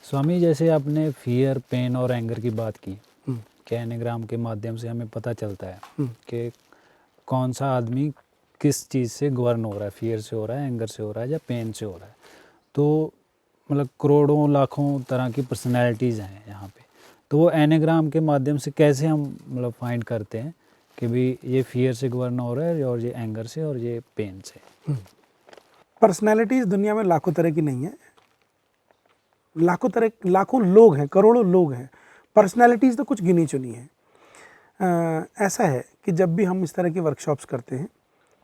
स्वामी, जैसे आपने fear, pen और एंगर की बात की हम्म, कि एनेग्राम के माध्यम से हमें पता चलता है हम्म, कि कौन सा आदमी किस चीज़ से गवर्न हो रहा है, फियर से हो रहा है, एंगर से हो रहा है या पेन से हो रहा है। तो मतलब करोड़ों लाखों तरह की पर्सनैलिटीज़ हैं यहाँ पे। तो वो एनेग्राम के माध्यम से कैसे हम मतलब फाइंड करते हैं कि भाई ये फियर से गवर्न हो रहा है और ये एंगर से और ये पेन से। पर्सनैलिटीज दुनिया में लाखों तरह की नहीं है, लाखों तरह, लाखों लोग हैं, करोड़ों लोग हैं। पर्सनैलिटीज तो कुछ गिनी चुनी है। ऐसा है कि जब भी हम इस तरह की वर्कशॉप्स करते हैं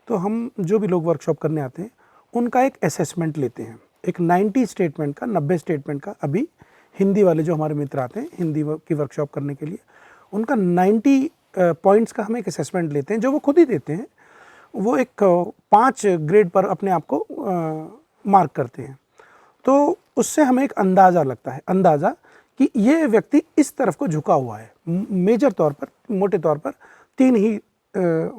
तो हम जो भी लोग वर्कशॉप करने आते हैं उनका एक असेसमेंट लेते हैं, एक 90 स्टेटमेंट का, 90 स्टेटमेंट का। अभी हिंदी वाले जो हमारे मित्र आते हैं हिंदी की वर्कशॉप करने के लिए, उनका 90 पॉइंट्स का हम एक असेसमेंट लेते हैं जो वो खुद ही देते हैं। वो एक 5 ग्रेड पर अपने आप को मार्क करते हैं। तो उससे हमें एक अंदाज़ा लगता है, अंदाज़ा कि ये व्यक्ति इस तरफ को झुका हुआ है। मेजर तौर पर, मोटे तौर पर 3 ही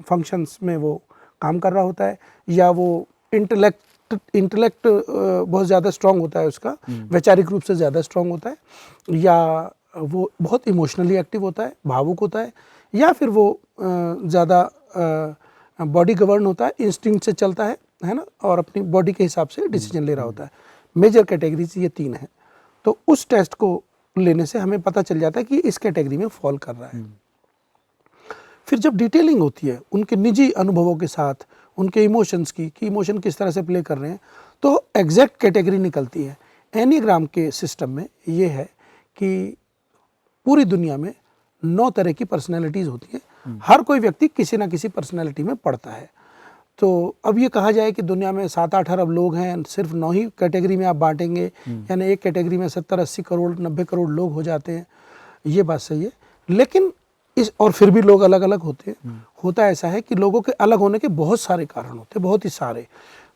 फंक्शंस में वो काम कर रहा होता है। या वो इंटेलेक्ट बहुत ज़्यादा स्ट्रांग होता है उसका, वैचारिक रूप से ज़्यादा स्ट्रांग होता है, या वो बहुत इमोशनली एक्टिव होता है, भावुक होता है, या फिर वो ज़्यादा बॉडी गवर्न होता है, इंस्टिंक्ट से चलता है ना, और अपनी बॉडी के हिसाब से डिसीजन ले रहा होता है। मेजर कैटेगरीज ये 3 हैं। तो उस टेस्ट को लेने से हमें पता चल जाता है कि इस कैटेगरी में फॉल कर रहा है। फिर जब डिटेलिंग होती है उनके निजी अनुभवों के साथ, उनके इमोशंस की, कि इमोशन किस तरह से प्ले कर रहे हैं, तो एग्जैक्ट कैटेगरी निकलती है। एनीग्राम के सिस्टम में ये है कि पूरी दुनिया में 9 तरह की पर्सनैलिटीज़ होती हैं। हर कोई व्यक्ति किसी ना किसी पर्सनैलिटी में पड़ता है। तो अब ये कहा जाए कि दुनिया में 7-8 अरब लोग हैं, सिर्फ 9 ही कैटेगरी में आप बांटेंगे, यानी एक कैटेगरी में 70-80 करोड़ 90 करोड़ लोग हो जाते हैं, ये बात सही है। लेकिन और फिर भी लोग अलग अलग होते हैं। होता ऐसा है कि लोगों के अलग होने के बहुत सारे कारण होते हैं, बहुत ही सारे।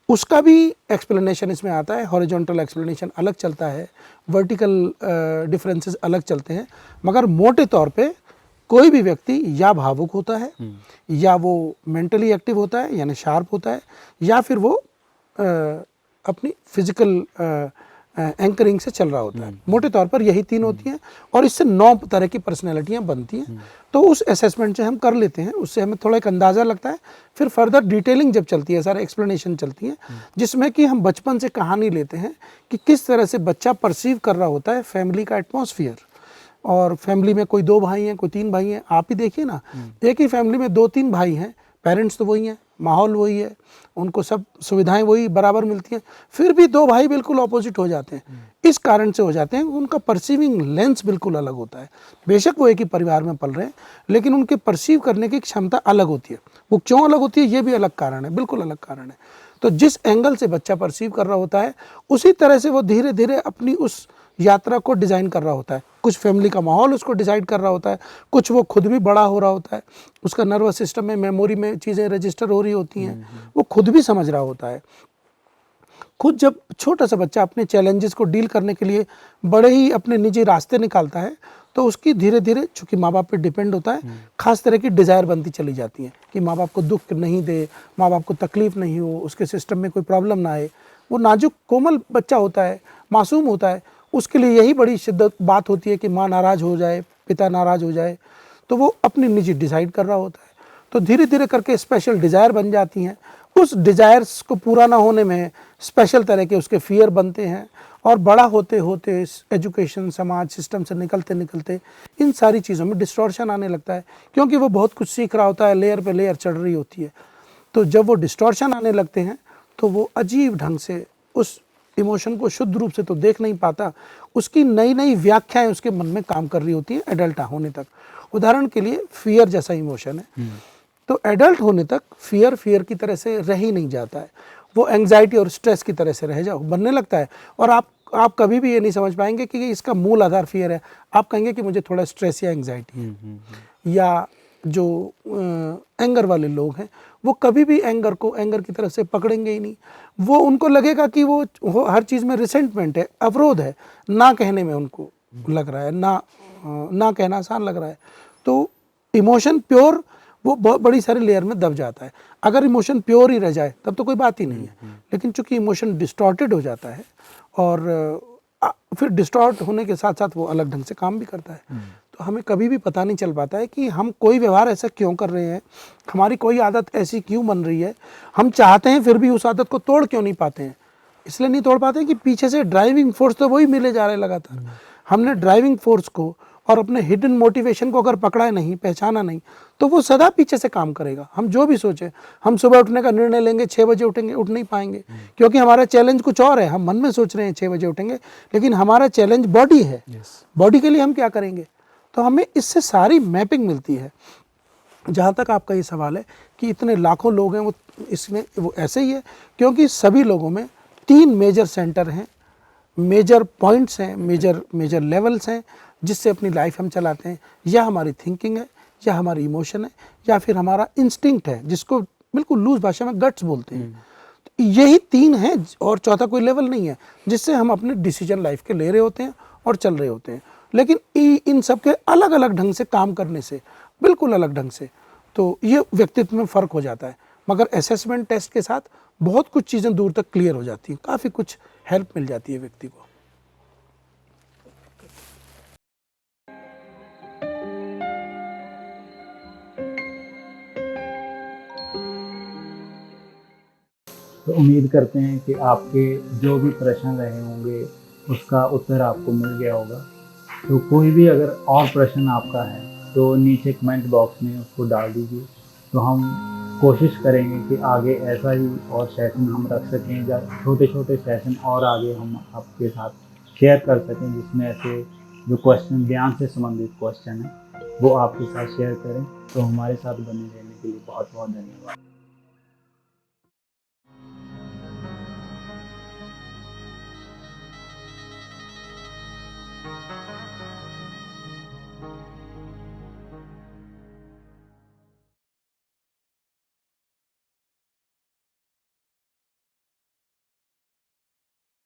उसका भी एक्सप्लेनेशन इसमें आता है। हॉरिजॉन्टल एक्सप्लेनेशन अलग चलता है, वर्टिकल डिफरेंसेस अलग चलते हैं, मगर मोटे तौर पे कोई भी व्यक्ति या भावुक होता है, या वो मेंटली एक्टिव होता है यानी शार्प होता है, या फिर वो अपनी फिजिकल एंकरिंग से चल रहा होता है। मोटे तौर पर यही 3 होती हैं, और इससे 9 तरह की पर्सनैलिटियाँ बनती हैं। तो उस असेसमेंट से हम कर लेते हैं, उससे हमें थोड़ा एक अंदाज़ा लगता है। फिर फर्दर डिटेलिंग जब चलती है, सारे एक्सप्लेनेशन चलती है, जिसमें कि हम बचपन से कहानी लेते हैं कि किस तरह से बच्चा परसीव कर रहा होता है फैमिली का एटमॉस्फेयर। और फैमिली में कोई 2 भाई हैं, कोई 3 भाई हैं, आप ही देखिए ना, एक ही फैमिली में 2-3 भाई हैं, पेरेंट्स तो वही हैं, माहौल वही है, उनको सब सुविधाएं वही बराबर मिलती हैं, फिर भी 2 भाई बिल्कुल ऑपोजिट हो जाते हैं। इस कारण से हो जाते हैं, उनका परसीविंग लेंस बिल्कुल अलग होता है। बेशक वो एक ही परिवार में पल रहे हैं, लेकिन उनके परसीव करने की क्षमता अलग होती है। वो क्यों अलग होती है, ये भी अलग कारण है, बिल्कुल अलग कारण है। तो जिस एंगल से बच्चा परसीव कर रहा होता है, उसी तरह से वो धीरे धीरे अपनी उस यात्रा को डिज़ाइन कर रहा होता है। कुछ फैमिली का माहौल उसको डिसाइड कर रहा होता है, कुछ वो खुद भी बड़ा हो रहा होता है, उसका नर्वस सिस्टम में, मेमोरी में चीज़ें रजिस्टर हो रही होती हैं, वो खुद भी समझ रहा होता है। खुद जब छोटा सा बच्चा अपने चैलेंजेस को डील करने के लिए बड़े ही अपने निजी रास्ते निकालता है, तो उसकी धीरे धीरे, चूँकि माँ बाप पे डिपेंड होता है, खास तरह की डिज़ायर बनती चली जाती है कि माँ बाप को दुख नहीं दे, माँ बाप को तकलीफ़ नहीं हो, उसके सिस्टम में कोई प्रॉब्लम ना आए। वो नाजुक कोमल बच्चा होता है, मासूम होता है, उसके लिए यही बड़ी शिद्दत बात होती है कि माँ नाराज़ हो जाए, पिता नाराज़ हो जाए, तो वो अपनी निजी डिसाइड कर रहा होता है। तो धीरे धीरे करके स्पेशल डिज़ायर बन जाती हैं। उस डिज़ायर्स को पूरा ना होने में स्पेशल तरह के उसके फियर बनते हैं, और बड़ा होते होते एजुकेशन, समाज, सिस्टम से निकलते निकलते इन सारी चीज़ों में डिस्टॉर्शन आने लगता है, क्योंकि वो बहुत कुछ सीख रहा होता है, लेयर पे लेयर चढ़ रही होती है। तो जब वो डिस्टॉर्शन आने लगते हैं, तो वो अजीब ढंग से उस इमोशन को शुद्ध रूप से तो देख नहीं पाता, उसकी नई नई व्याख्याएं उसके मन में काम कर रही होती हैं एडल्ट होने तक। उदाहरण के लिए फियर जैसा इमोशन है, तो एडल्ट होने तक फियर की तरह से रह ही नहीं जाता है, वो एंग्जाइटी और स्ट्रेस की तरह से बनने लगता है। और आप कभी भी ये नहीं समझ पाएंगे कि इसका मूल आधार फियर है। आप कहेंगे कि मुझे थोड़ा स्ट्रेस या एंग्जाइटी है। या जो एंगर वाले लोग हैं, वो कभी भी एंगर को एंगर की तरफ से पकड़ेंगे ही नहीं। वो उनको लगेगा कि वो हर चीज़ में रिसेंटमेंट है, अवरोध है, ना कहने में उनको लग रहा है, ना कहना आसान लग रहा है। तो इमोशन प्योर वो बहुत बड़ी सारी लेयर में दब जाता है। अगर इमोशन प्योर ही रह जाए तब तो कोई बात ही नहीं है, लेकिन चूंकि इमोशन डिस्टॉर्टेड हो जाता है और फिर डिस्टॉर्ट होने के साथ साथ वो अलग ढंग से काम भी करता है। तो हमें कभी भी पता नहीं चल पाता है कि हम कोई व्यवहार ऐसा क्यों कर रहे हैं, हमारी कोई आदत ऐसी क्यों बन रही है, हम चाहते हैं फिर भी उस आदत को तोड़ क्यों नहीं पाते हैं। इसलिए नहीं तोड़ पाते कि पीछे से ड्राइविंग फोर्स तो वही मिले जा रहे लगातार। हमने ड्राइविंग फोर्स को और अपने हिडन मोटिवेशन को अगर पकड़ा नहीं, पहचाना नहीं, तो वो सदा पीछे से काम करेगा। हम जो भी सोचें, हम सुबह उठने का निर्णय लेंगे 6 बजे उठेंगे, उठ नहीं पाएंगे, क्योंकि हमारा चैलेंज कुछ और है। हम मन में सोच रहे हैं 6 बजे उठेंगे, लेकिन हमारा चैलेंज बॉडी है। बॉडी के लिए हम क्या करेंगे। तो हमें इससे सारी मैपिंग मिलती है। जहाँ तक आपका ये सवाल है कि इतने लाखों लोग हैं, वो इसमें वो ऐसे ही है क्योंकि सभी लोगों में 3 मेजर सेंटर हैं, मेजर पॉइंट्स हैं, मेजर लेवल्स हैं, जिससे अपनी लाइफ हम चलाते हैं। या हमारी थिंकिंग है, या हमारी इमोशन है, या फिर हमारा इंस्टिंक्ट है, जिसको बिल्कुल लूज भाषा में गट्स बोलते हैं। तो यही 3 हैं और चौथा कोई लेवल नहीं है, जिससे हम अपने डिसीजन लाइफ के ले रहे होते हैं और चल रहे होते हैं। लेकिन इन सब के अलग अलग ढंग से काम करने से, बिल्कुल अलग ढंग से, तो ये व्यक्तित्व में फ़र्क हो जाता है। मगर असेसमेंट टेस्ट के साथ बहुत कुछ चीज़ें दूर तक क्लियर हो जाती हैं, काफ़ी कुछ हेल्प मिल जाती है व्यक्ति को। तो उम्मीद करते हैं कि आपके जो भी प्रश्न रहे होंगे उसका उत्तर आपको मिल गया होगा। तो कोई भी अगर और प्रश्न आपका है तो नीचे कमेंट बॉक्स में उसको डाल दीजिए। तो हम कोशिश करेंगे कि आगे ऐसा ही और सेशन हम रख सकें, या छोटे छोटे सेशन और आगे हम आपके साथ शेयर कर सकें, जिसमें ऐसे जो क्वेश्चन, ज्ञान से संबंधित क्वेश्चन है वो आपके साथ शेयर करें। तो हमारे साथ बने रहने के लिए बहुत बहुत धन्यवाद।